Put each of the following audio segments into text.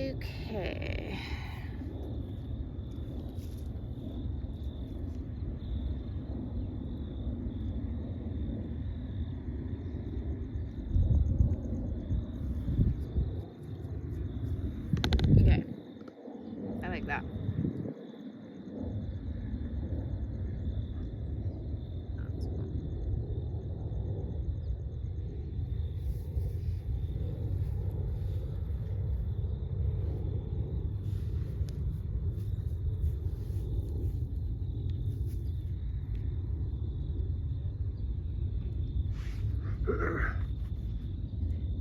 Okay. Okay. I like that.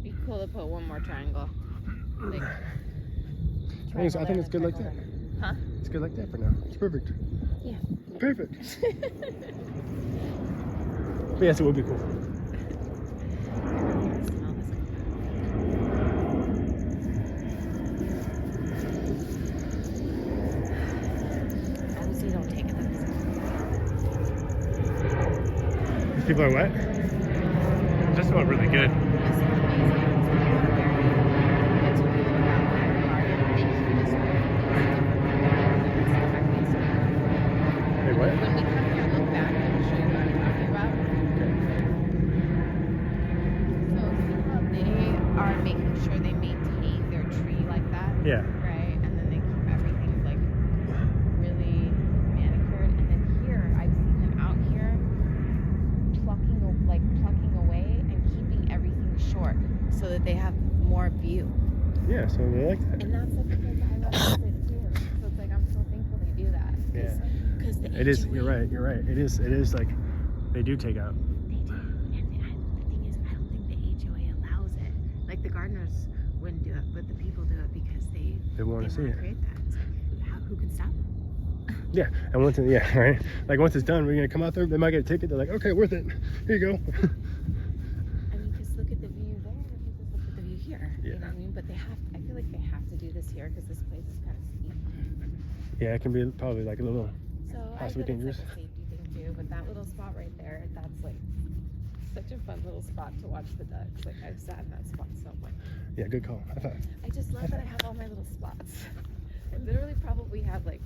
Be cool to put one more triangle. Like, I think it's good like that. Huh? It's good like that for now. It's perfect. Yeah. Perfect. But yes, it would be cool. Obviously, don't take it that easy. People are what? Just smelled really good. Hey, what? When we come here, look back and show you what I'm talking about. So see how they are making sure they maintain their tree like that? Yeah. Right? And then they keep everything like really manicured. And then here, I've seen them out here plucking away and keeping everything short so that they have more view. Yeah, so they like that. And that's like because I love it too. So it's like I'm so thankful they do that. Yeah. Because It is. You're right. You're right. It is like they do take out. They do. And the thing is, I don't think the HOA allows it. Like the gardeners wouldn't do it, but the people do it because they want to see it. Create that. It's like, who can stop them? Yeah, and once right. Like once it's done, we're gonna come out there. They might get a ticket. They're like, okay, worth it. Here you go. I mean, just look at the view there. Just look at the view here. Yeah. You know what I mean? But I feel like they have to do this here because this place is kind of steep. Yeah, it can be probably like a little. So Possibly I get dangerous. it's like a safety thing too, but that little spot right there, that's like such a fun little spot to watch the ducks. Like I've sat in that spot so much. Yeah, good call. High five. I just love that I have all my little spots. I literally probably have like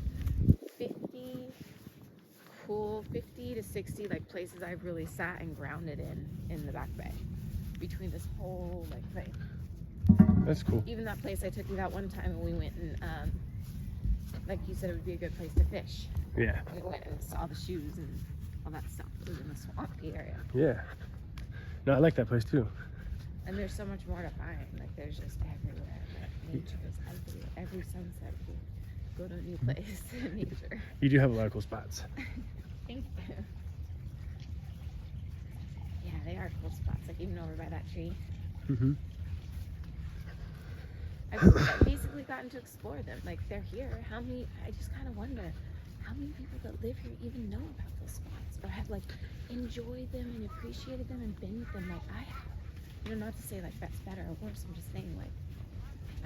50 to 60 like places I've really sat and grounded in the back bay between this whole like thing. That's cool. Even that place I took you that one time and we went and like you said, it would be a good place to fish. Yeah. We went and saw the shoes and all that stuff. It was in the swampy area. Yeah. No, I like that place too. And there's so much more to find. Like there's just everywhere. Like, nature is everywhere. Every sunset you go to a new place. Nature. You do have a lot of cool spots. Thank you. Yeah, they are cool spots. Like even over by that tree. Mm-hmm. I've basically gotten to explore them. Like they're here. I just kind of wonder how many people that live here even know about those spots or have like enjoyed them and appreciated them and been with them like I have. You know, not to say like that's better or worse. I'm just saying like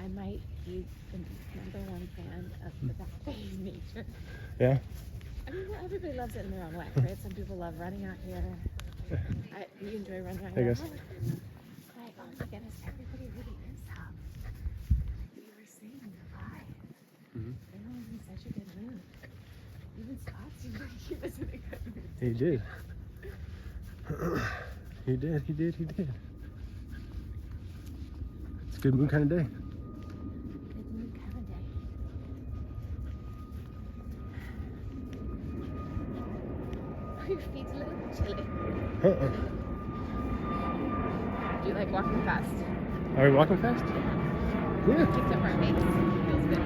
I might be the #1 fan of the back bay nature. Yeah. I mean, well, everybody loves it in their own way, right? Some people love running out here. You enjoy running out I here. guess. Like, oh my goodness, everybody really is tough. You were saying the vibe. Mm-hmm. Everyone's in such a good mood. Even Scott seemed like he was in a good mood. He did. He did. It's a good mood kind of day. Good mood kind of day. Your feet's a little chilly. Uh-uh. Do you like walking fast? Are we walking fast? Yeah. Kicked up our pace. Feels good.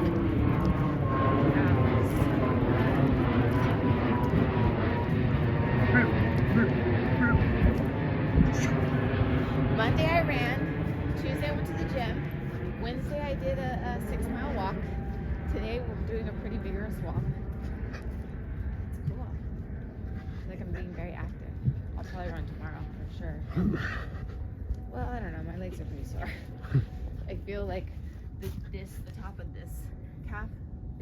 Monday I ran. Tuesday I went to the gym. Wednesday I did a 6-mile walk. Today we're doing a pretty vigorous walk. It's cool. I feel like I'm being very active. I'll probably run tomorrow for sure. Well, I don't know. My legs are pretty sore. I feel like the top of this calf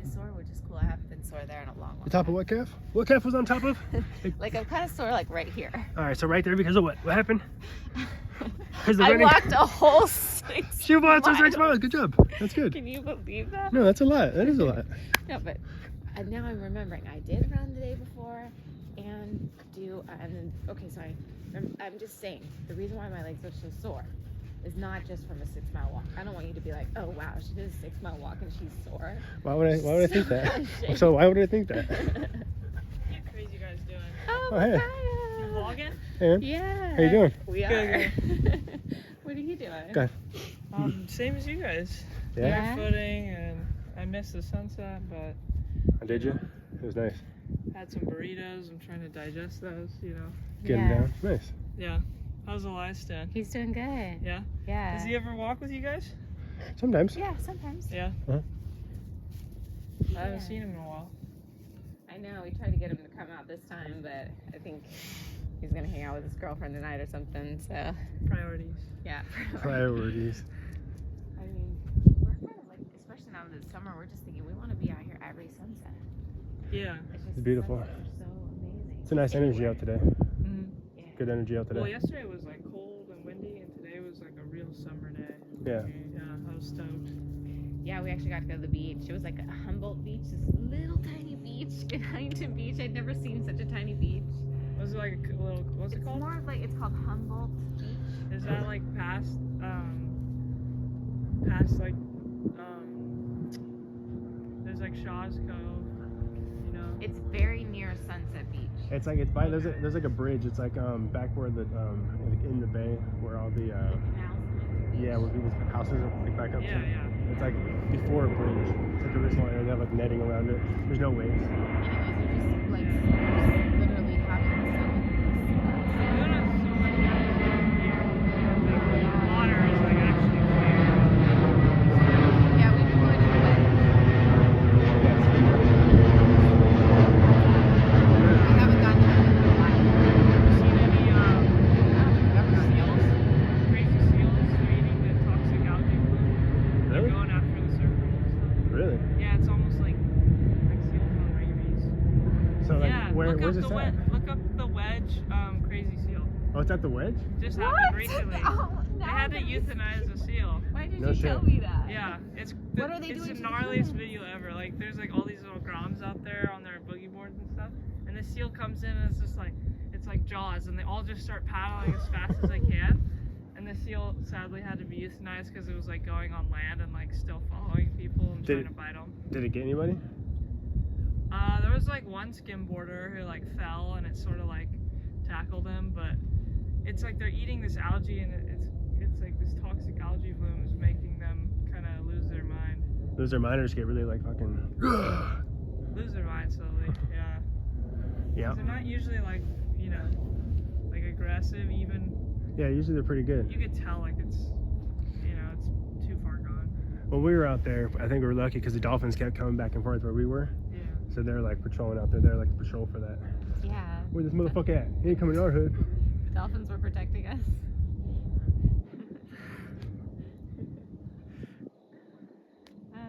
is sore, which is cool. I haven't been sore there in a long The top of what calf? What calf was on top of? Like I'm kind of sore like right here. All right, so right there because of what? What happened? There's the I running. walked a whole 6 She walked miles. 6 miles. Good job. That's good. Can you believe that? No, that's a lot. That is a lot. No, but now I'm remembering. I did run the day before and okay, sorry. I'm just saying, the reason why my legs are so sore is not just from a 6 mile walk. I don't want you to be like, oh wow, she did a 6 mile walk and she's sore. Why would I think that? So why would I think that? What crazy you guys doing? Oh, hey. You vlogging? Hey, man. Yeah. How you doing? We are. Good, What are you doing? Good. Same as you guys. Yeah? Barefooting, and I missed the sunset, but Did you? It was nice. had some burritos. I'm trying to digest those, you know. Getting down. Nice. Yeah. How's Elias doing? He's doing good. Yeah? Yeah. Does he ever walk with you guys? Sometimes. Yeah, sometimes. Yeah. Uh-huh. I haven't seen him in a while. I know. We tried to get him to come out this time, but I think he's gonna hang out with his girlfriend tonight or something. So Priorities. yeah. Priorities. I mean, we're kind of like, especially now this summer, we're just thinking we want to be out here every sunset. Yeah. It's just beautiful. sunsets are so amazing. It's a nice energy out today. Mm-hmm. Yeah. Good energy out today. Well, yesterday was like cold and windy, and today was like a real summer day. Yeah. Yeah, I was stoked. Yeah, we actually got to go to the beach. It was like a Humboldt beach, this little tiny beach in Huntington Beach. I'd never seen such a tiny beach. Was it like a little, what's it It's called? more of like, it's called Humboldt Beach. Is that like past like, there's like Shaw's Cove, you know? It's very near Sunset Beach. It's like it's by there's like a bridge. It's like back where the in the bay where all the where people's houses are like back up. Yeah, to. yeah. It's like before a bridge. It's like a really small area. They have like netting around it. There's no waves. Anyways, they're just like literally having the sun. You know, so like the water is like actually clear. Yeah, we've been going to the wet. We haven't gone down in a while. Seen any Never gone seals? Crazy seals eating the toxic algae bloom? They're Really? going after the surfers and stuff. Really? Yeah, it's almost like seals on rabies. So like Yeah, where's look this up the at? look up the wedge crazy seal. Oh, it's at the wedge? Just What? happened recently. Oh, They now had to I'm gonna- euthanize a seal. Why did No you shit. tell me that? Yeah, it's What are they it's doing the to the gnarliest seal? video ever. Like there's like all these little groms out there on their boogie boards and stuff, and the seal comes in and it's just like Jaws, and they all just start paddling as fast as they can. And the seal sadly had to be euthanized because it was like going on land and like still following people and Did trying it- to bite them. Did it get anybody? There was like one skimboarder who like fell and it sort of like tackled him, but it's like they're eating this algae and it's like this toxic algae bloom is making them kind of lose their mind. Those are miners get really like fucking. Lose their mind slowly, yeah. Yeah. They're not usually like, you know, like aggressive even. Yeah, usually they're pretty good. You could tell like it's, you know, it's too far gone. When we were out there, I think we were lucky because the dolphins kept coming back and forth where we were. Yeah. So they're like patrolling out there. They're like patrol for that. Yeah. Where this motherfucker at? He ain't coming in our hood. Dolphins were protecting us.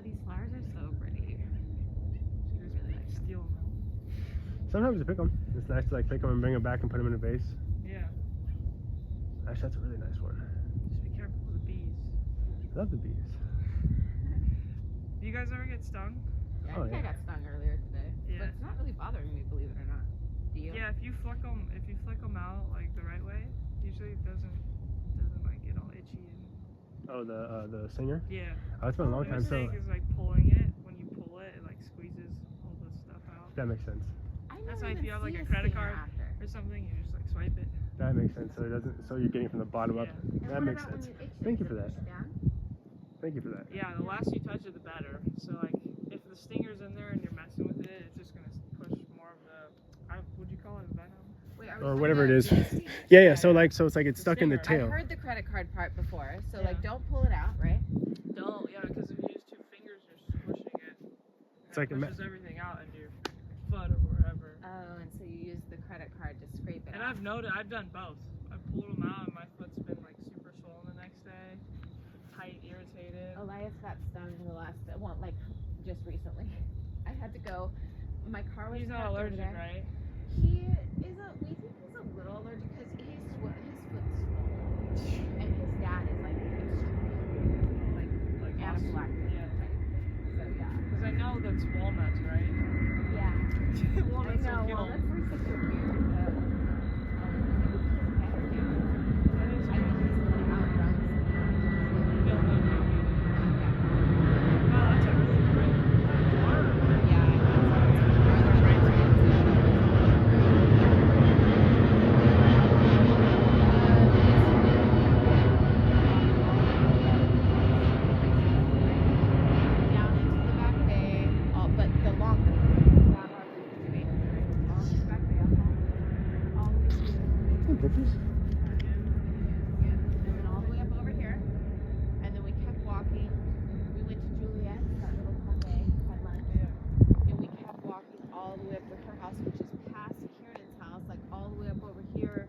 These flowers are so pretty. Just really like steal them. Sometimes you pick them. It's nice to like pick them and bring them back and put them in a vase. Yeah. Actually, that's a really nice one. Just be careful with the bees. I love the bees. Do you guys ever get stung? Yeah, Oh, I think I yeah. got stung earlier today. Yeah. But it's not really bothering me, believe it or not. Do you? Yeah, if you flick them out like the right way, usually it doesn't like get all itchy and Oh, the singer? yeah. Oh, it's been a long The time, so mistake is like pulling it. When you pull it, it like squeezes all the stuff out. that makes sense. I That's never why if even you have like see a credit stinger card after. or something, you just like swipe it. That makes sense. So it doesn't. So you're getting from the bottom up. Yeah. And That what makes about sense. when it itches? Thank you Does for it that. push down? Thank you for that. Yeah, the less you touch it, the better. So like, if the stinger's in there and you're messing with it, it's just gonna push more of the, would you call it venom? Wait, are we Or talking whatever it about is. the stinger? Yeah, yeah. So like, so it's like it's The stuck in the stinger. tail. I've heard the credit card part before. So Yeah. like, don't pull it out, right? Don't, yeah, because if you use two fingers, you're squishing it. It's like a it pushes everything out into your foot or wherever. Oh, and so you use the credit card to scrape it And off. I've noted, I've done both. I've pulled them out and my foot's been like super swollen the next day, tight, irritated. Elias got stung the last, well, like just recently. I had to go. My car was He's not parked over allergic, there. right? We think he's a little allergic because his foot's swollen and his It's walnuts, right? Yeah. I Walnuts know. will kill. Walnuts were such a weird. I think he's really outruns. Kill them. Wow, that's a really great farm. Yeah, I know. Down into the back bay, but the long that our doing, all the back bay, all the way to Hey, pictures? yeah, and then all the way up over here, and then we kept walking. We went to Juliet's, that little cafe, had lunch, and we kept walking all the way up to her house, which is past Kieran's house, like all the way up over here,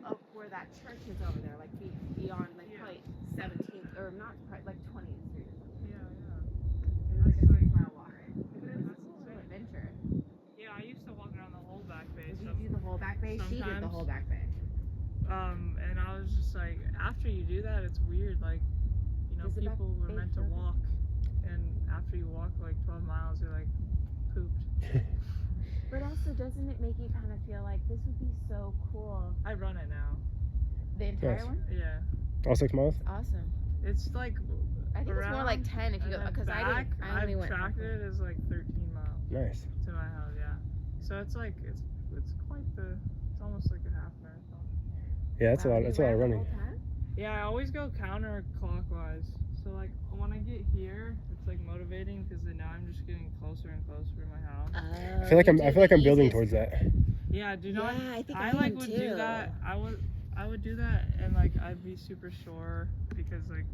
up where that church is over there, like beyond, like probably 17th or not, quite like 20th Street or something. Yeah. It was like a 6-mile walk. It was a little adventure. Yeah, I used to walk around the whole back bay. Did you do the whole back bay? She did the sometimes. whole back bay. And I was just like, after you do that, it's weird. Like, you know, Does the back people were bay meant to feel good? walk, and after you walk like 12 miles, you're like pooped. But also, doesn't it make you kind of feel like this would be so cool? I run it now. The entire Yes. one? Yeah, All 6 miles? Awesome. it's like I think it's more like 10 if you go, because I only I've went. tracked it as like 13 miles Nice. to my house. Yeah, so it's like it's quite the. It's almost like a half marathon. Yeah, that's a lot. That's a lot of running. Yeah, I always go counterclockwise. So like when I get here, it's like motivating because then now I'm just getting closer and closer to my house. I feel like I'm building towards that. Yeah, do not. Yeah, I think I I like am would too. do that. I would do that and like I'd be super sure because like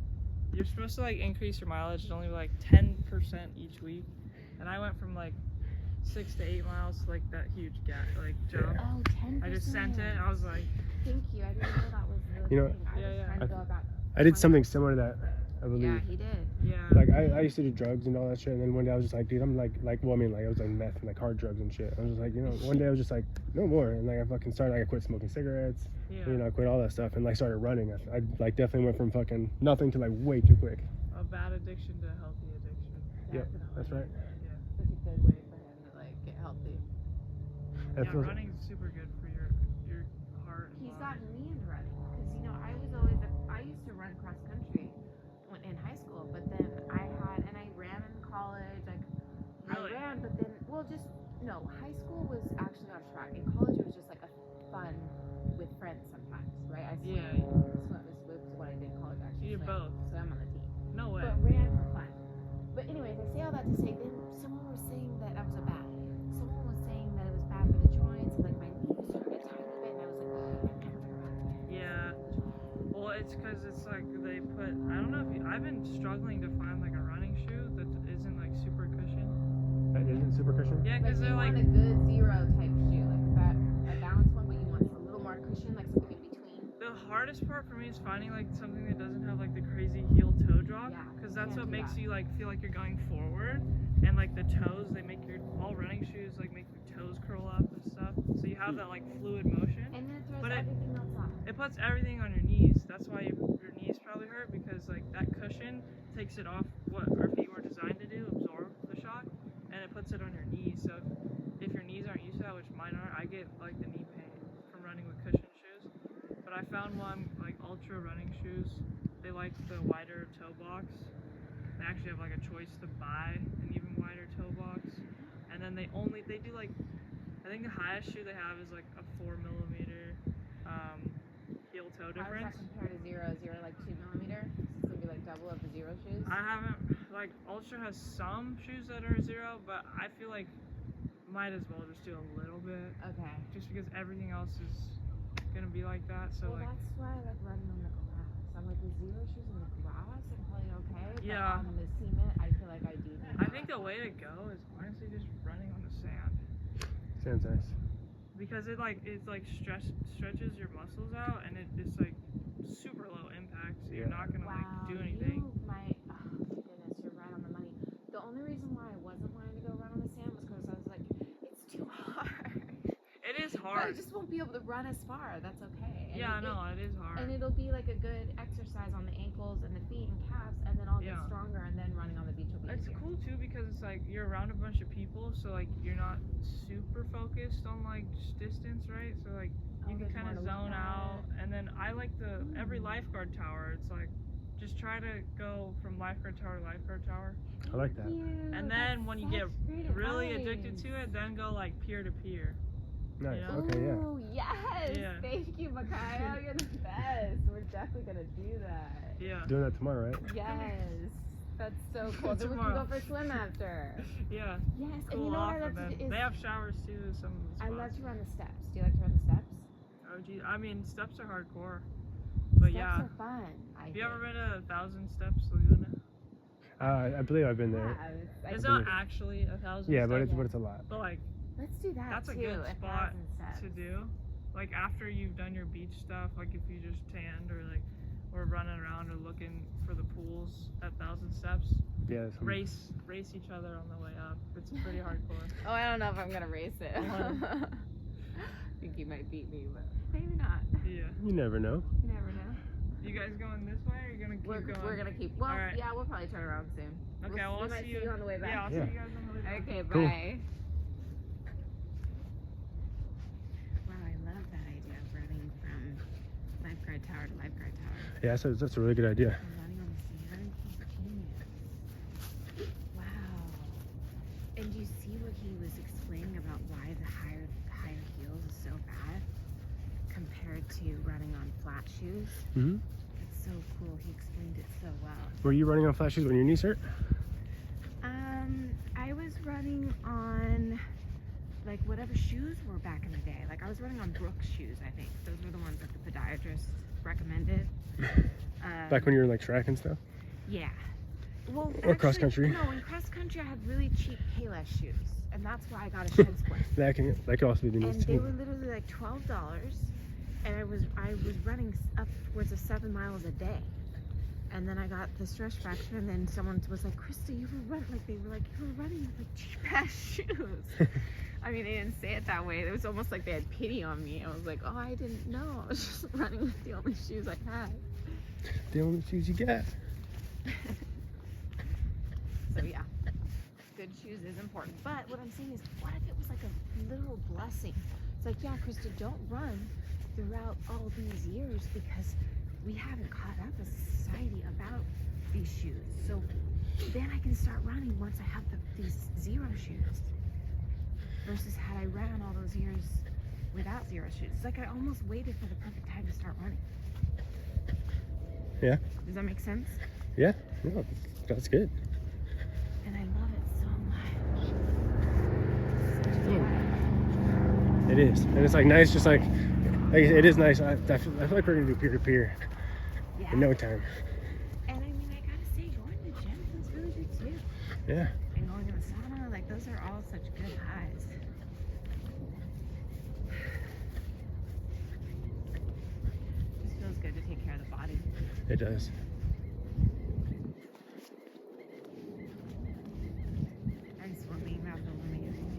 you're supposed to like increase your mileage at only like 10% each week, and I went from like 6 to 8 miles to like that huge gap like jump. Oh, 10%. I just sent it. I was like, Thank you. I didn't know that was the You know, thing. I was yeah. trying to go about. I did something similar to that, I Yeah, believe. he did. yeah. Like I used to do drugs and all that shit, and then one day I was just like, dude, I'm like well, I mean, like I was like meth and like hard drugs and shit. I was just like, you know, one day I was just like, no more, and like I fucking started, like I quit smoking cigarettes, Yeah. you know, I quit all that stuff, and like started running. I like definitely went from fucking nothing to like way too quick. A bad addiction to a healthy addiction. Yep, that's right. Such a good way for him to like get healthy. That Yeah, feels- running's super good for your heart. And He's lungs. gotten me into running because you know I used to run cross country in high school, but then I ran in college. Like Really? I ran, but then high school was actually on track. In college, it was just like a fun with friends sometimes, right? I swam. Yeah. Swim was what I did in college actually. You did swim. both. So I'm on the team. No way. But ran for fun. But anyways, I say all that to say then someone was saying that I was someone was saying that it was bad for the joints and like my knees hurt a tiny bit, and I was like, oh, I never gonna run. Yeah. Well, it's because it's like they put. I don't know if I've been struggling to find like a running shoe that isn't like super cushion. That isn't super cushion. Yeah, Like because you they're want like. a good zero type shoe, like a balanced one, but you want a little more cushion, like something in between. The hardest part for me is finding like something that doesn't have like the crazy heel toe drop, Yeah, because you that's can't what do makes that. you like feel like you're going forward, and like the toes, they make all running shoes like make your toes curl up and stuff, so you have that like fluid motion. And then it throws But everything else off. It puts everything on your knees. That's why your knees probably hurt, because like that cushion takes it off what our feet were designed to do, absorb the shock, and it puts it on your knees. So if your knees aren't used to that, which mine aren't, I get like the knee pain from running with cushion shoes. But I found one like Ultra running shoes. They like the wider toe box. They actually have like a choice to buy an even wider toe box, and then they do like, I think the highest shoe they have is like a 4mm heel toe difference. How does that compare to zero, like 2mm? This would be like double of the zero shoes. I haven't, like, Ultra has some shoes that are 0, but I feel like might as well just do a little bit, Okay. just because everything else is gonna be like that. So Well, like, that's why I like running on the grass. I'm like the zero shoes on the grass, I'm probably okay. But Yeah. on the cement, I feel like I do need I think the way to go is honestly just running on the sand, Sounds nice. because it like stretches your muscles out, and it's like super low impact, so you're not gonna like do anything. Goodness, you're right on the money. The only reason why I wasn't wanting to go run on the sand was because I was like, it's too hard. It is I hard. just won't be able to run as far. That's okay. And Yeah, no, it is hard. And it'll be like a good exercise on the ankles and the feet and calves, and then I'll get Yeah. stronger, and then running on the beach will be It's easier. cool too because it's like you're around a bunch of people, so like you're not super focused on like just distance, right? So like you can kind of zone out. And then I like every lifeguard tower. It's like just try to go from lifeguard tower to lifeguard tower. I like that. And then when you get really addicted to it, then go like peer to peer. Nice. Yeah. Okay, yeah. Oh, yes. Yeah. Thank you, Micaiah. You're the best. We're definitely going to do that. Yeah. Doing that tomorrow, right? Yes. That's so cool. Then we can go for a swim after. Yeah. Yes. And Cool you know off, what I love and to then do they is have showers too. Some of the spots. I love to run the steps. Do you like to run the steps? Oh geez, I mean steps are hardcore, but Steps yeah. are fun. Have you ever been to 1,000 Steps Laguna? I believe I've been there. It's not actually 1,000. Yeah, steps, but it's a lot. but like Let's do that that's a too. good 1,000 spot steps. to do. Like after you've done your beach stuff, like if you just tanned or running around or looking for the pools at 1,000 Steps. Yeah. Race each other on the way up. It's pretty hardcore. Oh, I don't know if I'm gonna race it. I think you might beat me, but maybe not. Yeah. You never know. You never know. You guys going this way or are you gonna keep going? We're gonna keep. Well, Alright. yeah, we'll probably turn around soon. Okay, well, we I'll might see you on the way back. Yeah, I'll see Yeah. you guys on the way back. Okay, Cool. bye. Wow, I love that idea of running from lifeguard tower to lifeguard tower. Yeah, that's a really good idea. And running on the sand. Genius. Wow. And do you see what he was explaining about why the higher heels is so bad compared to running on flat shoes? Mm-hmm. It's so cool. He explained it so well. Were you running on flat shoes when your knees hurt? I was running on like whatever shoes were back in the day. Like I was running on Brooks shoes, I think. Those were the ones that the podiatrist recommended. Back when you were in like track and stuff? Yeah. Well, Or cross country? No, in cross country I had really cheap Payless shoes, and that's why I got a shin splint. That could also be the And knees they too. were literally like $12, and I was running upwards of 7 miles a day. And then I got the stress fracture, and then someone was like, "Krista, you were running you were running with like cheap ass shoes." I mean, they didn't say it that way. It was almost like they had pity on me. I was like, "Oh, I didn't know. I was just running with the only shoes I had." The only shoes you got. So yeah, good shoes is important. But what I'm saying is, what if it was like a literal blessing? It's like, yeah, Krista, don't run throughout all these years because we haven't caught up as a society about these shoes. So then I can start running once I have these zero shoes. Versus had I ran all those years without zero shoes. It's like I almost waited for the perfect time to start running. Yeah. Does that make sense? Yeah. No, that's good. And I love it so much. Such a vibe. It is. And it's like nice, just like it is nice. I feel like we're gonna do peer to peer Yeah. in no time. And I mean, I gotta say, going to the gym feels really good too. Yeah. And going in the sauna, like those are all such good highs. Just feels good to take care of the body. It does. And swimming, that feels amazing.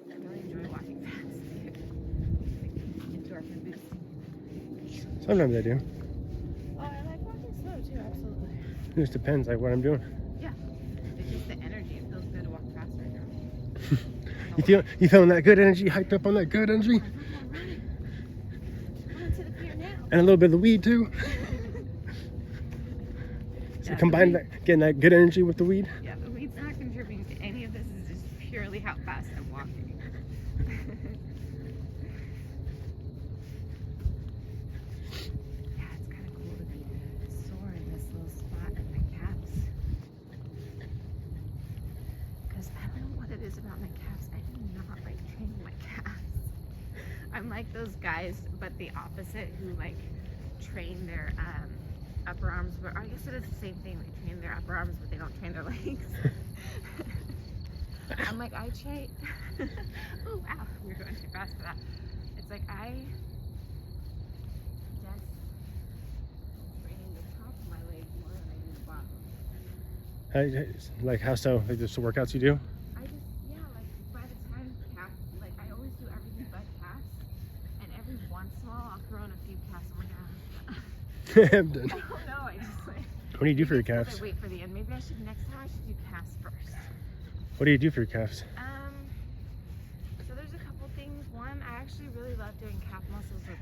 I really enjoy walking fast too. Endorphin boosting. Sometimes I do. Oh, I like walking slow too, absolutely. It just depends like what I'm doing. Yeah. It's just the energy. It feels good to walk fast right now. You feeling that good energy? Hyped up on that good energy? Coming to the pier now. And a little bit of the weed too. So Yeah, combine the that, getting that good energy with the weed. Yeah, the weed's not contributing to any of this. It's just purely how fast I'm walking. Yeah, it's kind of cool to be sore in this little spot in my calves. Because I don't know what it is about my calves. I do not like training my calves. I'm like those guys, but the opposite, who like train their upper arms, but I guess it is the same thing. They train their upper arms, but they don't train their legs. I'm like, I train. Oh wow, we're going too fast for that. It's like I just train the top of my legs more than I do the bottom. Like how so? Like just the workouts you do? I just, yeah, like by the time calf, like I always do everything but calves, and every once in a while I'll throw in a few calves. I'm like, ah. I'm done. I don't know. I just like. What do you do for your I calves? wait for the end. Maybe I should next time. I should do calves first. What do you do for your calves? So there's a couple things. One, I actually really love doing calf muscles with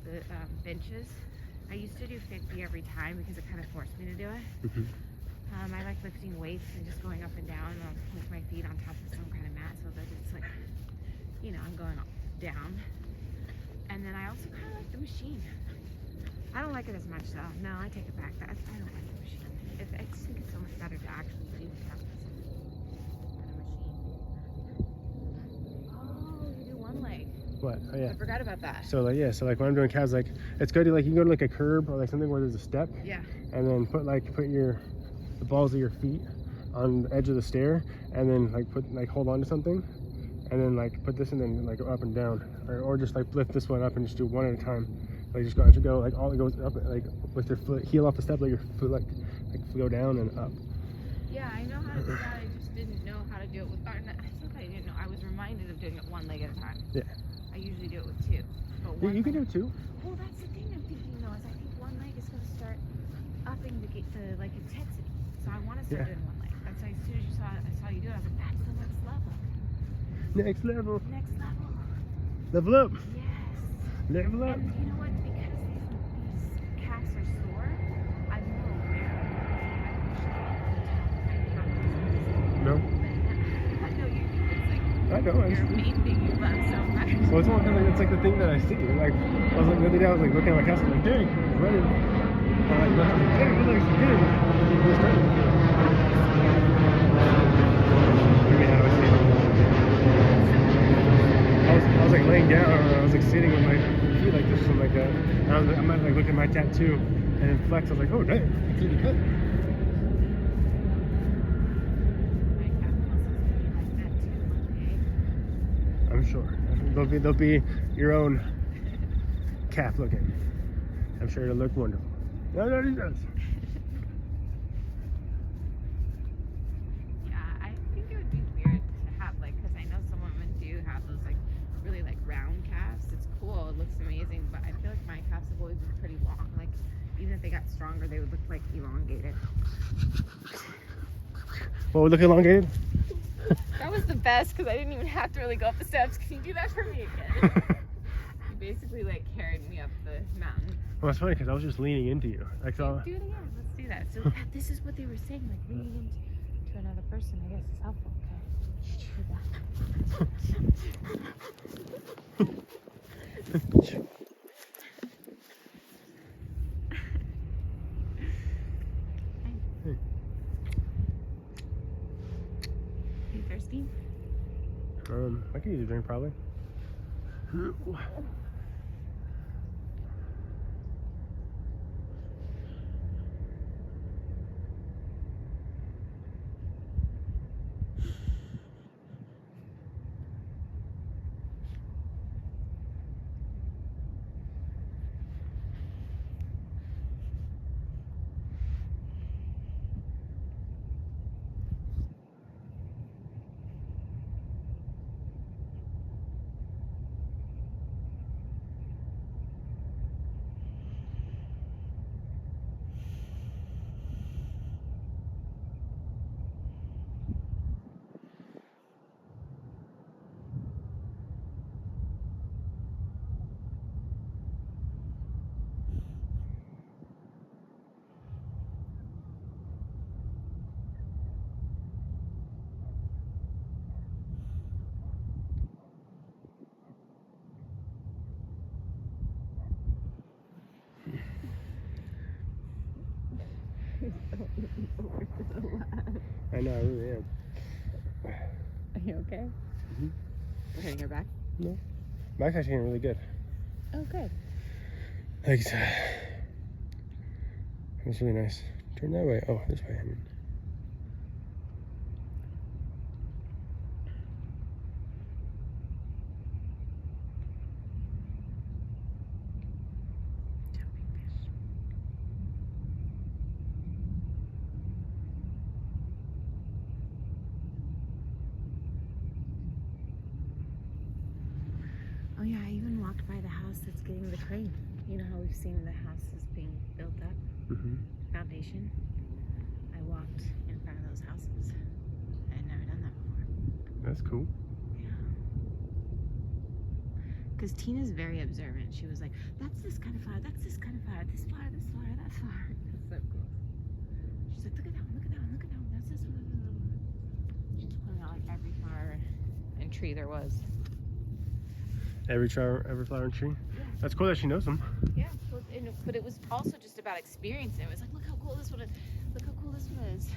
the benches. I used to do 50 every time because it kind of forced me to do it. Mm-hmm. I like lifting weights and just going up and down with my feet on top of some kind of mat so that it's like, you know, I'm going down. And then I also kind of like the machine. I don't like it as much though. No, I take it back. I don't like the machine. I just think it's so much better to actually do calf muscles than a machine. Oh, you do one leg. What? Oh yeah. I forgot about that. So like so like when I'm doing calves, like it's good to like you can go to like a curb or like something where there's a step. Yeah. And then put the balls of your feet on the edge of the stair, and then like hold on to something, and then like put this and then like up and down, or just like lift this one up and just do one at a time. Like just go like all it goes up like with your foot heel off the step, like your foot like go down and up. Yeah, I know how to do that. I just didn't know how to do it with. I think I didn't know. I was reminded of doing it one leg at a time. Yeah. I usually do it with two. But Yeah, you can do it too. Well, that's the thing I'm thinking though. Is I think one leg is going to start upping the like intensity. So I want to start doing one leg. That's why as soon as I saw you do it, I was like, that's the next level. Next level. Next level. Level up. Yes. Level up. And you know what? Because these calves are sore, I'm more aware. No. I know you. It's like I know. I your just, main thing you love so much. well, it's all kind of, it's like the thing that I see. Like I was like the other day, I was like looking at my calves, I'm like, dang, it's running. And like, dang, it looks good. It was running. Maybe how I see it. I was like laying down, or I was like sitting with my feet like this, or something like that. And I might like look at my tattoo and then flex. I was like, oh dang, it's really good. My calf muscles will be like that too, okay? I'm sure they'll be your own calf looking. I'm sure it'll look wonderful. No, it does. Yeah, I think it would be weird to have like, because I know some women do have those like really like round calves. It's cool, it looks amazing, but I feel like my calves have always been pretty long. Like even if they got stronger, they would look like elongated. What would look elongated? That was the best because I didn't even have to really go up the steps. Can you do that for me again? You basically like carried me up the mountain. Well, it's funny because I was just leaning into you. Like so. Do it again. Let's do that. So this is what they were saying, like leaning into another person. I guess is helpful. Okay. Do that. You thirsty? I could use a drink probably. I know, I really am. Are you okay? Mhm. Hurting your back? No. Back's actually getting really good. Oh, good. Thanks. It's really nice. Turn that way. Oh, this way. I mean. Oh yeah, I even walked by the house that's getting the crane. You know how we've seen the houses being built up? Mm-hmm. Foundation. I walked in front of those houses. I had never done that before. That's cool. Yeah. Because Tina's very observant. She was like, that's this kind of flower, that's this kind of flower, this flower, this flower, that flower. That's so cool. She's like, look at that one, look at that one, look at that one, that's this one. She's pulling out like every flower and tree there was. Every flower and tree. Yeah. That's cool that she knows them. Yeah, but it was also just about experiencing. It was like, look how cool this one is. Look how cool this one is.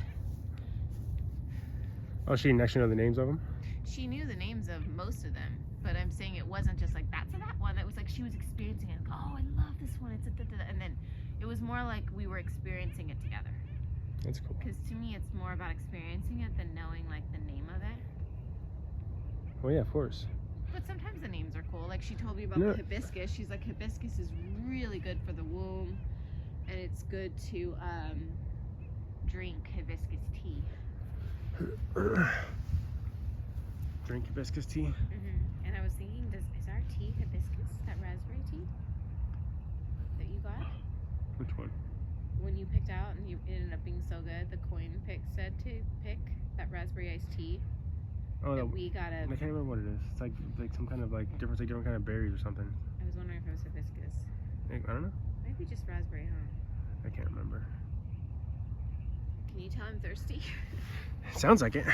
Oh, she didn't actually know the names of them? She knew the names of most of them, but I'm saying it wasn't just like, that's that one. It was like she was experiencing it. Like, oh, I love this one. It's a da-da-da. And then it was more like we were experiencing it together. That's cool. Because to me, it's more about experiencing it than knowing like the name of it. Well, yeah, of course. But sometimes the names are cool. Like she told me about No. the hibiscus. She's like, hibiscus is really good for the womb, and it's good to drink hibiscus tea. Drink hibiscus tea. Mm-hmm. And I was thinking, is our tea hibiscus? That raspberry tea that you got Which one? when you picked out, and it ended up being so good. The coin pick said to pick that raspberry iced tea. Oh, That we got I can't remember what it is. It's like some kind of like different kind of berries or something. I was wondering if it was hibiscus. I don't know. Maybe just raspberry, huh? I can't remember. Can you tell I'm thirsty? Sounds like it.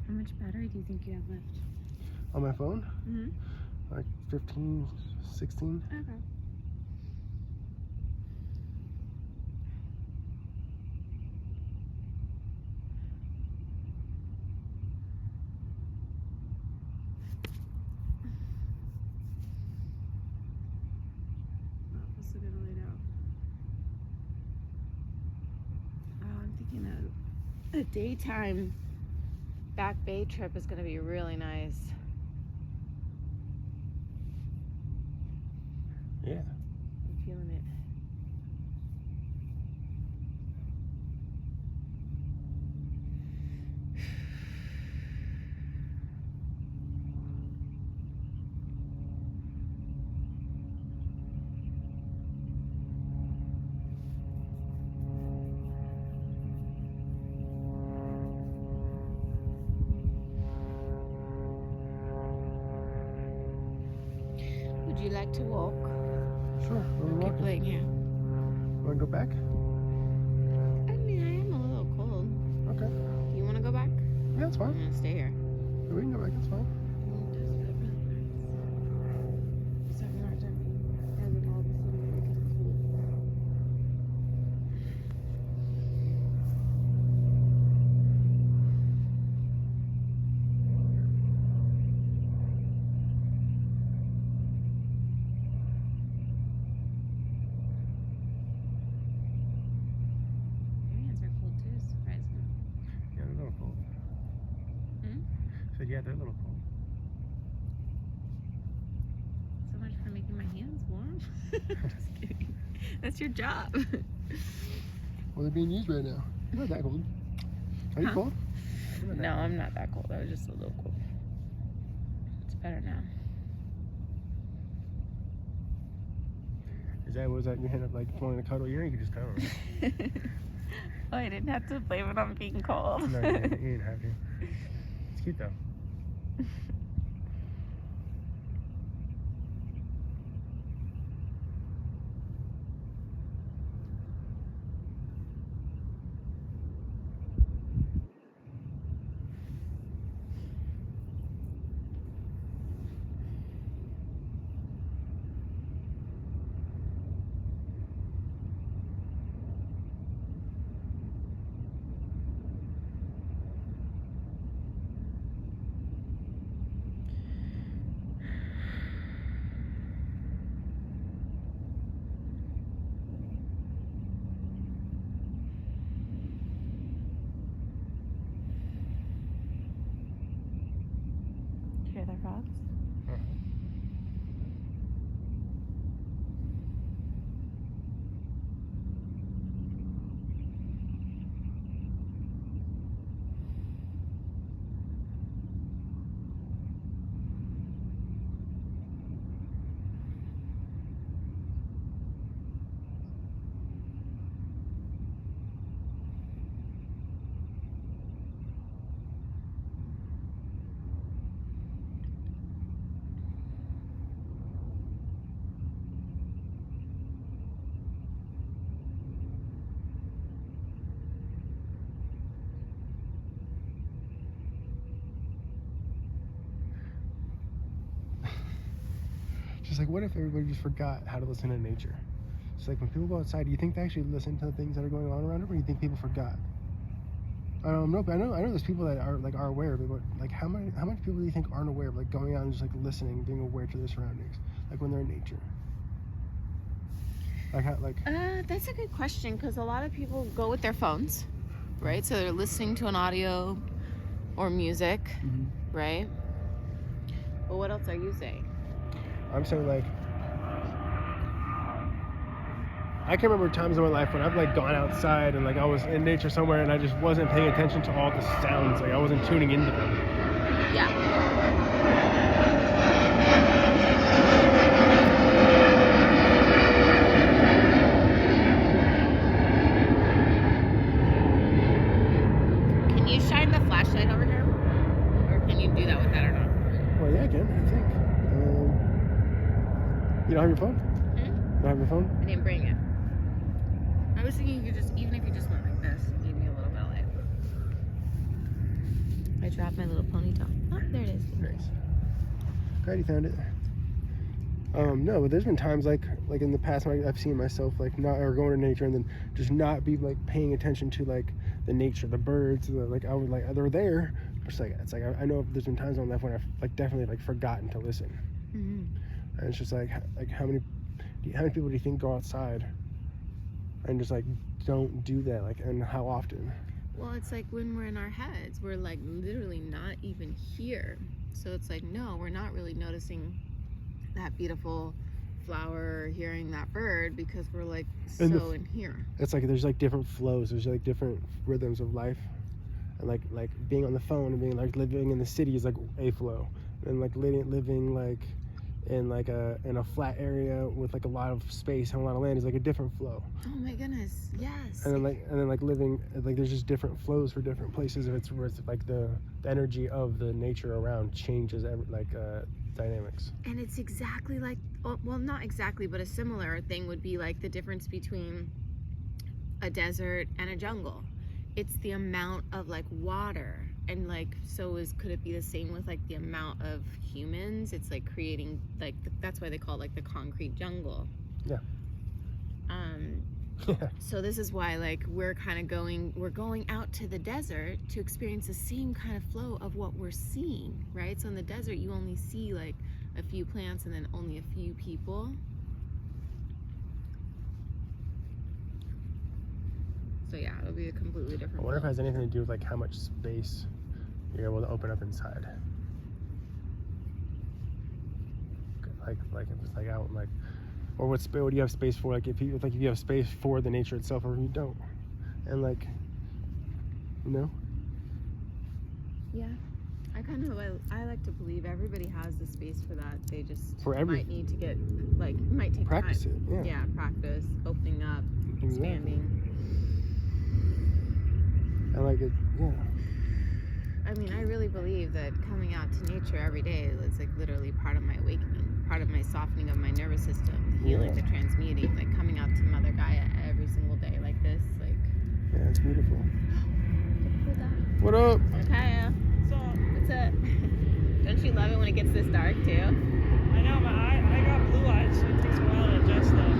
How much battery do you think you have left? On my phone? Mm-hmm. Like 15, 16. Okay. Let's look at it laid out. Oh, I'm thinking a daytime Back Bay trip is going to be really nice. Yeah. I'm feeling it. Would you like to walk? Sure. We're Keep walking. laying here. Want to go back? I mean, I am a little cold. Okay. Do you want to go back? Yeah, that's I'm fine. going to stay here. We can go back. That's fine. Your hands are cold too, surprisingly. Yeah, they're a little cold. Hmm? Said yeah, they're a little cold. So much for making my hands warm. Just kidding. That's your job. Well, they're being used right now. You're not that cold. Are you Huh? cold? You're not that No, cold. I'm not that cold. I was just a little cold. It's better now. Was that your hand up like wanting to cuddle you? You could just cuddle it. Oh, I didn't have to blame it on being cold. No, you didn't have to. It's cute though. Hear the frogs? Uh-huh. just like, what if everybody just forgot how to listen to nature? It's like when people go outside, do you think they actually listen to the things that are going on around them, or do you think people forgot? No, but I know there's people that are aware of it, but like how much people do you think aren't aware of like going out and just like listening, being aware to their surroundings, like when they're in nature? That's a good question, because a lot of people go with their phones, right? So they're listening to an audio or music, right? But what else are you saying? I'm saying like, I can remember times in my life when I've like gone outside and like I was in nature somewhere and I just wasn't paying attention to all the sounds, like I wasn't tuning into them. Yeah. Can you shine the flashlight over here? Or can you do that with that or not? Well, yeah, I can, I think. You don't have your phone? You don't have your phone? I didn't bring it. I was thinking you could just, even if you just went like this, give me a little bit of light. I dropped my little ponytail. Oh, there it is. Nice. Glad you found it. No, but there's been times like in the past when I've seen myself like not, or going to nature and then just not be like paying attention to like the nature, the birds, like I would like they're there. Just like it's like I know there's been times in my life when I've like definitely like forgotten to listen. And it's just like how many people do you think go outside and just like don't do that, like, and how often? Well, it's like when we're in our heads, we're like literally not even here. So it's like, no, we're not really noticing that beautiful flower or hearing that bird because we're like so in here. It's like there's like different flows, there's like different rhythms of life, and like being on the phone and being like living in the city is like a flow, and like living like in a flat area with like a lot of space and a lot of land is like a different flow. Oh my goodness, yes. And then like living, like there's just different flows for different places. If it's where it's like the energy of the nature around changes dynamics. And it's exactly like, well, not exactly, but a similar thing would be like the difference between a desert and a jungle. It's the amount of like water, and like, so could it be the same with like the amount of humans? It's like creating like that's why they call it like the concrete jungle. Yeah. So this is why like we're going out to the desert to experience the same kind of flow of what we're seeing, right? So in the desert you only see like a few plants and then only a few people. So yeah, it'll be a completely different. I wonder if it has anything to do with like how much space you're able to open up inside. Like if it's like out like, or what do you have space for? Like if you have space for the nature itself, or you don't, and like, you know. Yeah, I like to believe everybody has the space for that. They just might need to get like might take practice time. it. Yeah. Practice opening up, expanding. I like it. Yeah. I mean, I really believe that coming out to nature every day is like literally part of my awakening, part of my softening of my nervous system, the healing, the transmuting, like coming out to Mother Gaia every single day like this, like. Yeah, it's beautiful. What up? Okay. What's up? Don't you love it when it gets this dark too? I know, but I got blue eyes, so it takes a while to adjust them.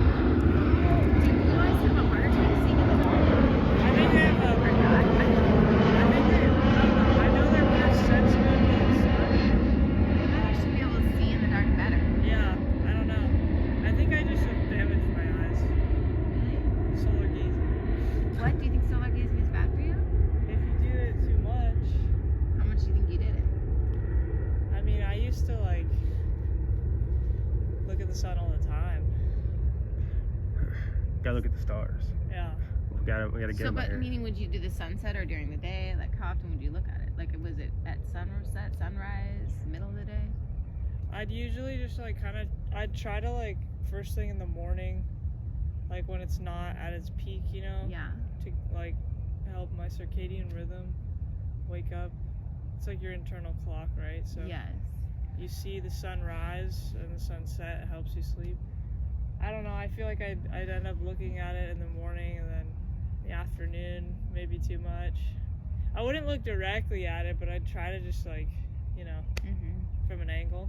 Do blue eyes have a harder time seeing in the dark? I think they have I know they're more sensitive to the sun. They might actually be able to see in the dark better. Yeah, I don't know. I think I just have damaged my eyes. Really? Solar gazing. What? Do you think solar gazing is bad for you? If you do it too much. How much do you think you did it? I mean, I used to like look at the sun all the time. Gotta look at the stars. Yeah. We gotta get. So, but meaning, would you do the sunset or during the day? Like, how often would you look at it? Like, was it at sunset, sunrise, middle of the day? I'd usually just like I'd try to like first thing in the morning, like when it's not at its peak, you know? Yeah. To like help my circadian rhythm wake up. It's like your internal clock, right? So yes. You see the sun rise and the sunset, it helps you sleep. I don't know, I feel like I'd end up looking at it in the morning and then the afternoon, maybe too much. I wouldn't look directly at it, but I'd try to just like, you know, from an angle.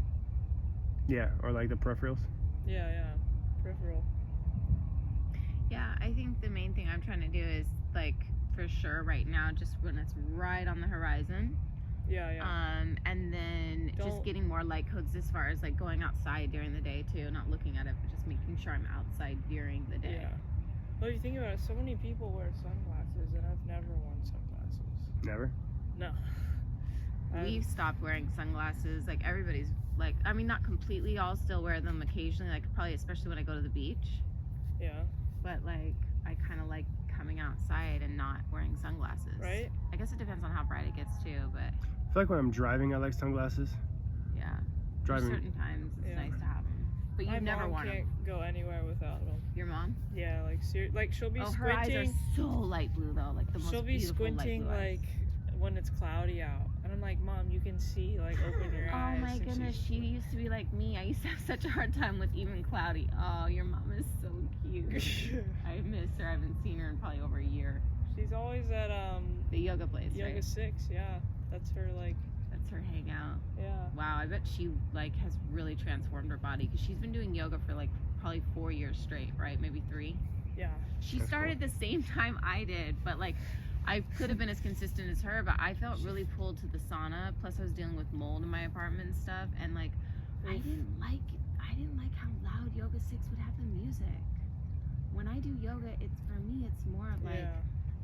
Yeah, or like the peripherals. Yeah. Peripheral. Yeah, I think the main thing I'm trying to do is like for sure right now, just when it's right on the horizon. Yeah. And then just Don't- getting more light codes as far as like going outside during the day too, not looking at it, but just making sure I'm outside during the day. Yeah. Well, if you think about it, so many people wear sunglasses, and I've never worn sunglasses. Never. No. We've stopped wearing sunglasses. Like everybody's like, I mean, not completely. I'll still wear them occasionally, like probably especially when I go to the beach. Yeah. But like, I kind of like coming outside and not wearing sunglasses. Right. I guess it depends on how bright it gets too, but I feel like when I'm driving, I like sunglasses. yeah. Driving. There's certain times it's Yeah. nice to have them. But My you've never mom worn can't them. go anywhere without them. Your mom? Yeah, like like she'll be Oh, her eyes squinting. are so light blue though, like the most She'll be beautiful squinting light blue eyes. like when it's cloudy out, and I'm like, Mom, you can see. Like, open your eyes. Oh my And goodness, she's- she used to be like me. I used to have such a hard time with even cloudy. Oh, your mom is so cute. I miss her. I haven't seen her in probably over a year. She's always at The yoga place, Yoga right? 6. Yeah, that's her like. That's her hangout. Yeah. Wow, I bet she like has really transformed her body because she's been doing yoga for like probably 4 years straight, right? Maybe 3. Yeah. She That's started the same time I did, but like I could have been as consistent as her, but I felt really pulled to the sauna. Plus, I was dealing with mold in my apartment and stuff, and like I didn't like how loud Yoga 6 would have the music. When I do yoga, it's for me, it's more like Yeah.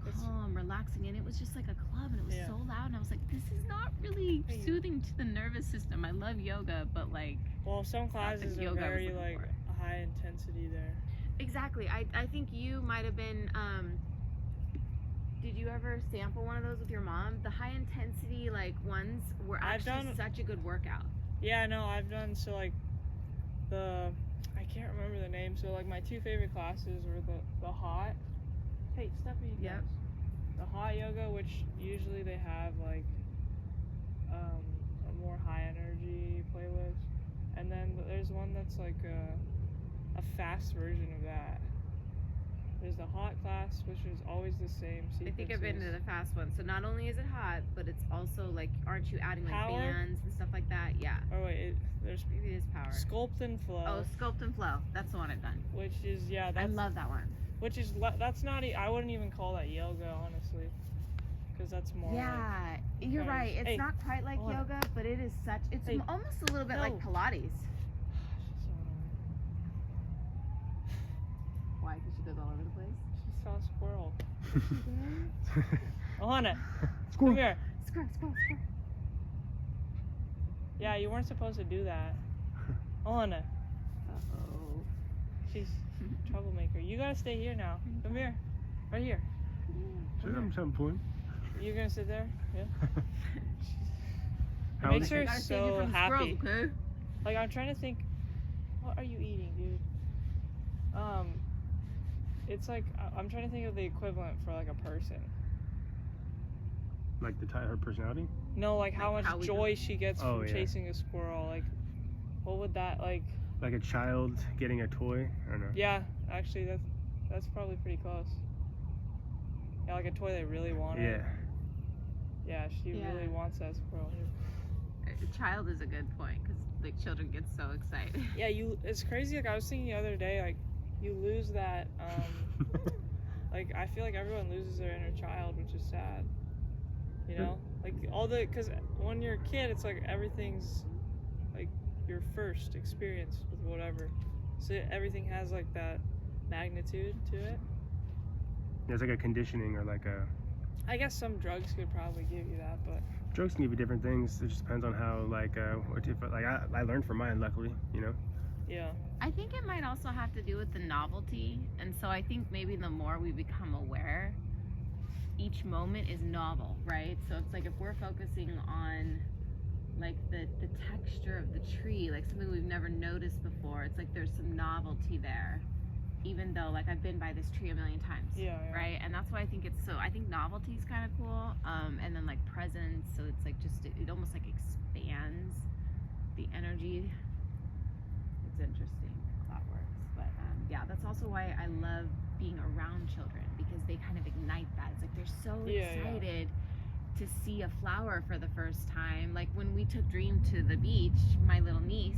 It's- calm, relaxing, and it was just like a club, and it was Yeah. so loud, and I was like, this is not really Hey. soothing to the nervous system. I love yoga, but like Well, some classes are yoga I was very looking like for. high intensity there. exactly. I think you might have been. Did you ever sample one of those with your mom? The high intensity like ones were I've actually done- such a good workout. Yeah, no, I've done so like I can't remember the name. So like my 2 favorite classes were the hot. Hey, stop me. Yep. The hot yoga, which usually they have like a more high energy playlist, and then there's one that's like a fast version of that. There's the hot class, which is always the same I think I've been to sequences. the fast one. So not only is it hot, but it's also like, aren't you adding like Power? bands and stuff like that? Yeah. Oh wait, there's Maybe it is power. Sculpt and Flow, Oh, Sculpt and Flow. That's the one I've done. which is I that's love that one. which is that's not I wouldn't even call that yoga, honestly, because that's more like, Yeah, you're Guys, right. It's hey, not quite like hold on. yoga, but it is such. It's Hey, almost a little bit like no. Pilates. so annoying. Why? Because she goes all over the place. She saw a squirrel. Alana, Squirrel. come here. Squirrel, squirrel, squirrel. Yeah, you weren't supposed to do that. Alana, Uh-oh. she's a troublemaker. You gotta stay here now. Come here. Right here. Should have some point. You're gonna sit there? Yeah. How It makes old- her I gotta save you so from the happy. squirrels, okay? Like, I'm trying to think, what are you eating, dude? It's like, I'm trying to think of the equivalent for like a person. Like her personality? No, like how Like much how we joy she gets Oh, from yeah. chasing a squirrel. Like, what would that, like, Like a child getting a toy? I don't know. yeah, actually, that's probably pretty close. Yeah, like a toy they really wanted. Yeah. Yeah, she Yeah. really wants that squirrel. A child is a good point because like children get so excited. Yeah, it's crazy. Like, I was thinking the other day, like, you lose that, like, I feel like everyone loses their inner child, which is sad. You know? Like, because when you're a kid, it's like everything's, like, your first experience with whatever. So everything has, like, that magnitude to it. It's like a conditioning or like a. I guess some drugs could probably give you that, but Drugs can give you different things. It just depends on how I learned from mine, luckily, you know. yeah. I think it might also have to do with the novelty, and so I think maybe the more we become aware, each moment is novel, right? So it's like if we're focusing on like the texture of the tree, like something we've never noticed before, it's like there's some novelty there, even though like I've been by this tree a million times. Yeah. Right, and that's why I think I think novelty is kind of cool, and then like presence, so it's like just it almost like expands the energy. It's interesting how that works, but yeah, that's also why I love being around children, because they kind of ignite that. It's like they're so Yeah. excited to see a flower for the first time. Like when we took Dream to the beach, my little niece,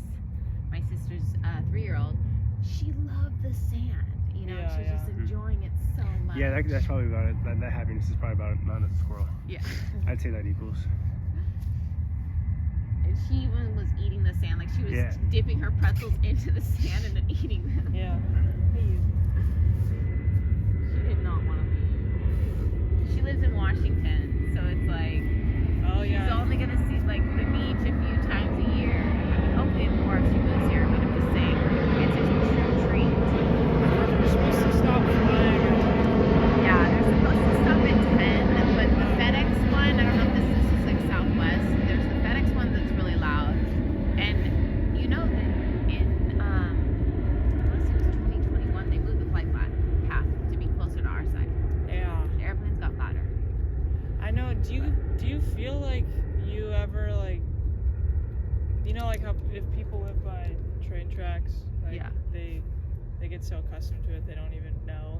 my sister's 3-year-old, she loved the sand. You know, Yeah, she's yeah. just enjoying it so much. Yeah, that's probably about it. That happiness is probably about amount of the squirrel. Yeah. I'd say that equals. And she even was eating the sand. Like she was Yeah. dipping her pretzels into the sand and then eating them. Yeah. Hey, She did not want to leave. She lives in Washington, so it's like oh she's yeah. only gonna see like the beach a few times a year. I mean, hopefully more if she moves here. But I'm just saying, it's a true treat. We're supposed to stop flying. Yeah, they're supposed to stop at 10, but the FedEx one, I don't know if this is like Southwest. There's the FedEx one that's really loud, and you know that in unless it was 2021, they moved the flight path to be closer to our side. Yeah. The airplanes got louder. I know. Do you feel like you ever like, you know, like how if people live by train tracks, like Yeah. they get so accustomed to it they don't even know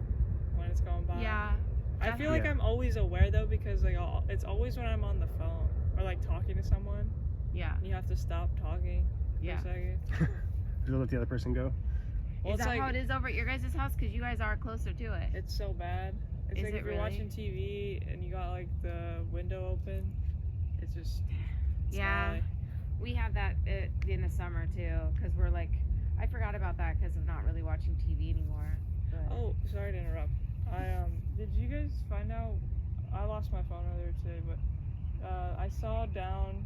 when it's going by. Yeah. I feel like Yeah. I'm always aware though because like it's always when I'm on the phone or like talking to someone Yeah. and you have to stop talking Yeah. for a second. Just let the other person go. Well, Is it's that like how it is over at your guys' house? Because you guys are closer to it. it's so bad. It's Is like it if you're really? watching TV and you got like the window open, it's just it's Yeah. gnarly. We have that in the summer too, because we're like, I forgot about that because of not really watching TV anymore. But Oh, sorry to interrupt. Did you guys find out? I lost my phone earlier today, but I saw down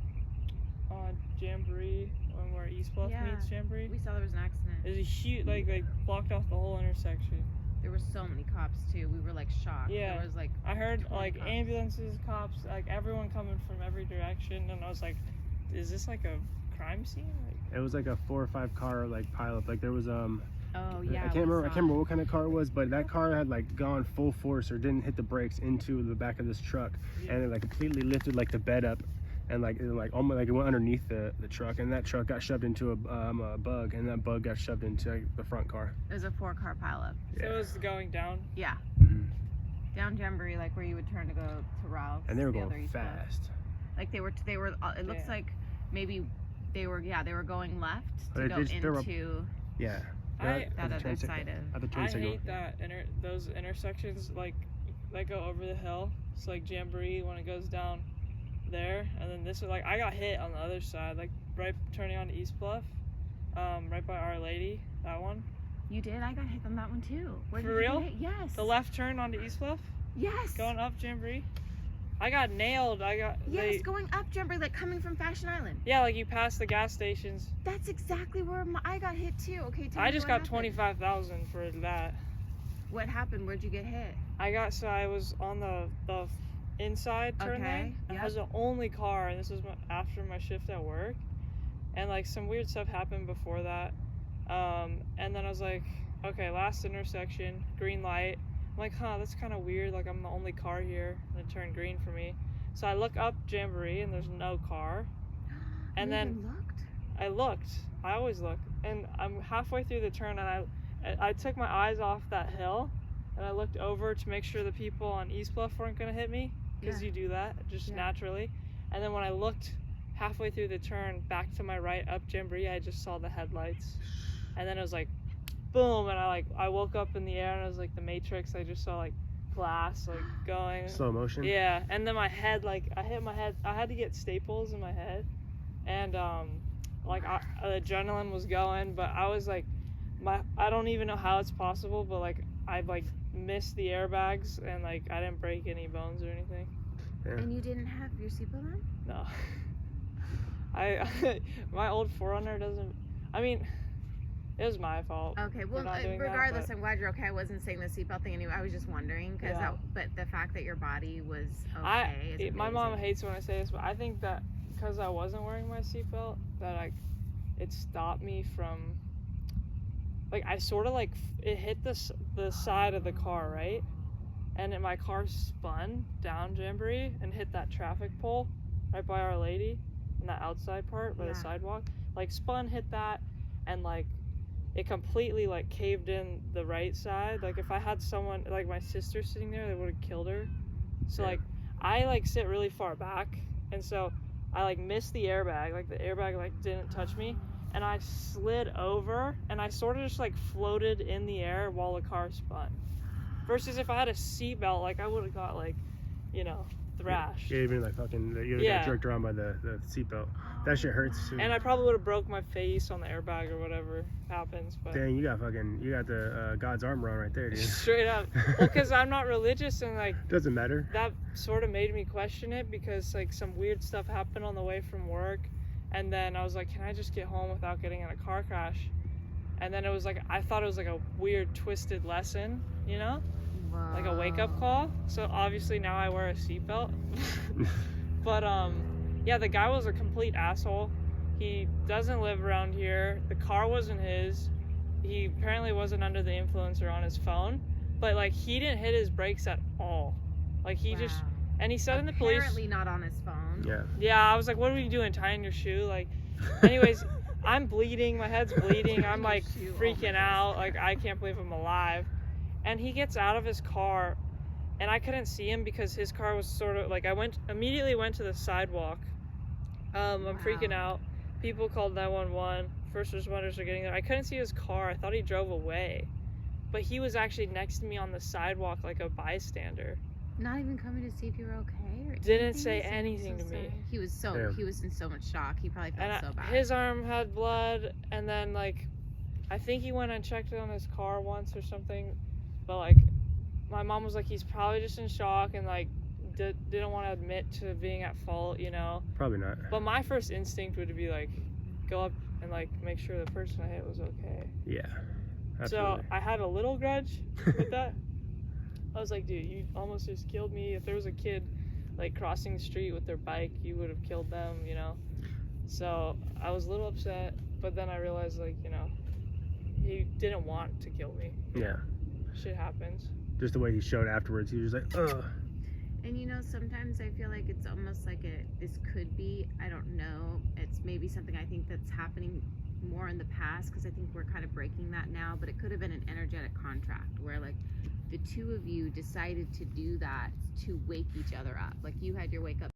on Jamboree where East Bluff Yeah. meets Jamboree. we saw there was an accident. There's a huge like blocked off the whole intersection. There were so many cops too. We were like shocked. Yeah. There was like, I heard 20 like cops. ambulances, cops, like everyone coming from every direction, and I was like, is this like a crime scene? Like, It was like a 4 or 5 car like pileup. Like there was oh yeah. I can't remember what kind of car it was, but that car had like gone full force or didn't hit the brakes into the back of this truck, Yeah. and it like completely lifted like the bed up, and like almost like it went underneath the truck, and that truck got shoved into a bug, and that bug got shoved into like, the front car. It was a 4-car pileup. so it was going down. Yeah. Mhm. Down Jamboree, like where you would turn to go to Ralph's. And they were the other going East Bluff. fast. Like they were. It looks Yeah. like maybe they were going left But to it go just- they were- into Yeah. I- that other side of. At the train I signal. hate that those intersections like that go over the hill. It's like Jamboree when it goes down there, and then this is like I got hit on the other side, like right turning on East Bluff, right by Our Lady. That one. You did? I got hit on that one too. Where For did you real? get hit? Yes. The left turn onto East Bluff, Yes. going up Jamboree. I got nailed. Yes, going up Jamboree, like coming from Fashion Island. Yeah, like you pass the gas stations. That's exactly where I got hit too. Okay, tell I me just what got happened. 25,000 for that. What happened? Where'd you get hit? I was on the inside turn Okay, lane. And I was the only car, and this was after my shift at work. And like some weird stuff happened before that. And then I was like, okay, last intersection, green light. I'm like, that's kind of weird. Like I'm the only car here, and it turned green for me. So I look up Jamboree, and there's no car. And You then even looked? I looked. I always look. And I'm halfway through the turn, and I took my eyes off that hill, and I looked over to make sure the people on East Bluff weren't gonna hit me, because Yeah. you do that just Yeah. naturally. And then when I looked halfway through the turn back to my right up Jamboree, I just saw the headlights, and then it was like, boom, and I woke up in the air, and it was like the Matrix. I just saw like glass like going. Slow motion. Yeah, and then my head, like I hit my head. I had to get staples in my head, and like the adrenaline was going, but I was like, I don't even know how it's possible, but like I like missed the airbags, and like I didn't break any bones or anything. Yeah. And you didn't have your seatbelt on? No, my old 4Runner doesn't. I mean, it was my fault. Okay, well, not doing that, regardless, but- I'm glad you're okay. I wasn't saying the seatbelt thing anyway. I was just wondering, Yeah. but the fact that your body was okay is My mom amazing. hates when I say this, but I think that because I wasn't wearing my seatbelt, that it stopped me from, like, I sort of like it hit the side of the car, right, and then my car spun down Jamboree and hit that traffic pole right by Our Lady, in that outside part by the Yeah. sidewalk, like spun, hit that, and like it completely like caved in the right side. Like if I had someone like my sister sitting there, they would have killed her. So Yeah. like I like sit really far back, and so I like missed the airbag. Like the airbag like didn't touch me, and I slid over, and I sort of just like floated in the air while the car spun. Versus if I had a seatbelt, like I would have got like, you know, thrashed. Yeah, even like fucking, you got jerked around by the seatbelt. That shit hurts too. And I probably would have broke my face on the airbag or whatever happens. But dang, you got the God's armor on right there, dude. Straight up. Well, because I'm not religious, and like doesn't matter. That sort of made me question it, because like some weird stuff happened on the way from work, and then I was like, can I just get home without getting in a car crash? And then it was like, I thought it was like a weird twisted lesson, you know? Wow. Like a wake-up call. So obviously now I wear a seatbelt. But yeah, the guy was a complete asshole. He doesn't live around here. The car wasn't his. He apparently wasn't under the influence or on his phone, but like he didn't hit his brakes at all. Like he just, and he said in the police, apparently not on his phone. Yeah, I was like, what are you doing, tying your shoe? Like, anyways, I'm bleeding, my head's bleeding, I'm like freaking out, like I can't believe I'm alive. And he gets out of his car, and I couldn't see him because his car was sort of like, I immediately went to the sidewalk. I'm freaking out. People called 911. First responders are getting there. I couldn't see his car. I thought he drove away, but he was actually next to me on the sidewalk like a bystander. Not even coming to see if you were okay, or didn't say anything to me. He was in so much shock. He probably felt so bad. His arm had blood, and then like I think he went and checked it on his car once or something, but like my mom was like, he's probably just in shock and like didn't want to admit to being at fault, you know. Probably not. But my first instinct would be like, go up and like make sure the person I hit was okay. Yeah, absolutely. So I had a little grudge with that. I was like, dude, you almost just killed me. If there was a kid like crossing the street with their bike, you would have killed them, you know. So I was a little upset, but then I realized, like, you know, he didn't want to kill me. Yeah. Shit happens. Just the way he showed afterwards, he was like, ugh. And you know, sometimes I feel like it's almost like this could be, I don't know, it's maybe something I think that's happening more in the past, because I think we're kind of breaking that now, but it could have been an energetic contract where like the two of you decided to do that to wake each other up. Like you had your wake up